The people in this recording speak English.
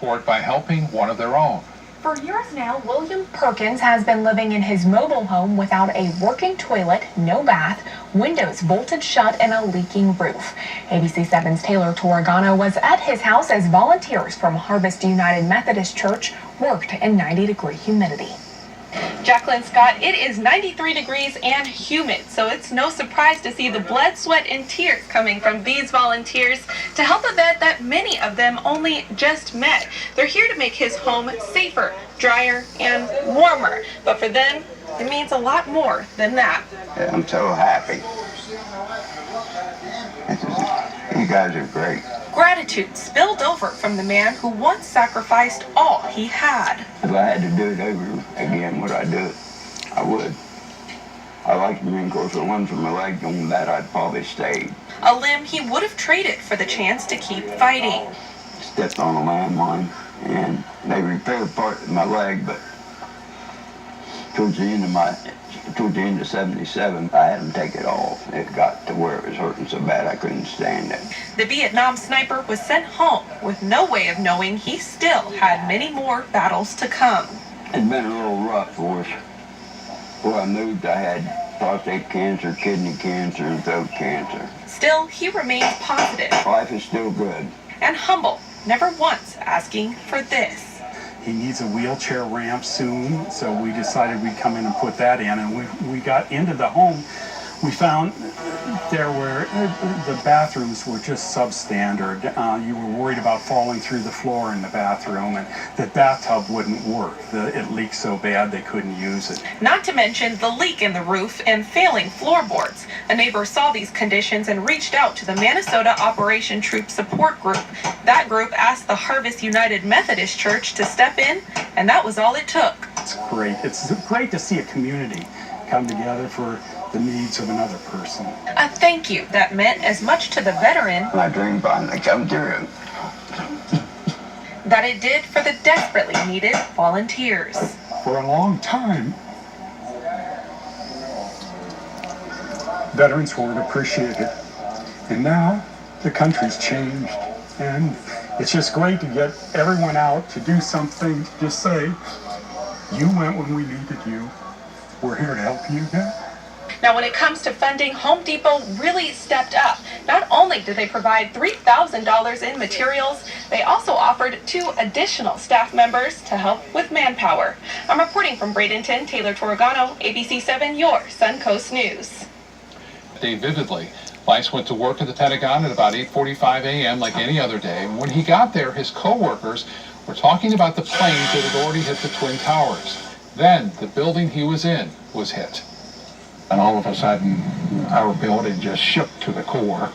support by helping one of their own. For years now, William Perkins has been living in his mobile home without a working toilet, no bath, windows bolted shut, and a leaking roof. ABC7's Taylor Torregano was at his house as volunteers from Harvest United Methodist Church worked in 90-degree humidity. Jacqueline Scott, it is 93 degrees and humid, so it's no surprise to see the blood, sweat, and tears coming from these volunteers to help a vet that many of them only just met. They're here to make his home safer, drier, and warmer. But for them, it means a lot more than that. Yeah, I'm so happy. You guys are great. Gratitude spilled over from the man who once sacrificed all he had. If I had to do it over again, would I do it? I would. I like the Marine Corps, so once with my leg on that, I'd probably stay. A limb he would have traded for the chance to keep fighting. Stepped on a landmine, and they repaired part of my leg, but towards the end of 77, I had them take it off. It got to where it was hurting so bad I couldn't stand it. The Vietnam sniper was sent home with no way of knowing he still had many more battles to come. It's been a little rough for us. Before I moved, I had prostate cancer, kidney cancer, and throat cancer. Still, he remains positive. Life is still good. And humble, never once asking for this. He needs a wheelchair ramp soon, so we decided we'd come in and put that in. And we got into the home. We found the bathrooms were just substandard. You were worried about falling through the floor in the bathroom, and the bathtub wouldn't work. It leaked so bad they couldn't use it. Not to mention the leak in the roof and failing floorboards. A neighbor saw these conditions and reached out to the Minnesota Operation Troop Support Group. That group asked the Harvest United Methodist Church to step in, and that was all it took. It's great. It's great to see a community come together for the needs of another person. A thank you that meant as much to the veteran My dream finally come true. that it did for the desperately needed volunteers. For a long time, veterans weren't appreciated. And now the country's changed. And it's just great to get everyone out to do something, to just say, you went when we needed you. We're here to help you now. Now, when it comes to funding, Home Depot really stepped up. Not only did they provide $3,000 in materials, they also offered 2 additional staff members to help with manpower. I'm reporting from Bradenton, Taylor Torregano, ABC7, your Suncoast News. Day vividly. Weiss went to work at the Pentagon at about 8:45 a.m. like any other day. When he got there, his co-workers were talking about the planes that had already hit the Twin Towers. Then the building he was in was hit. And all of a sudden, our building just shook to the core.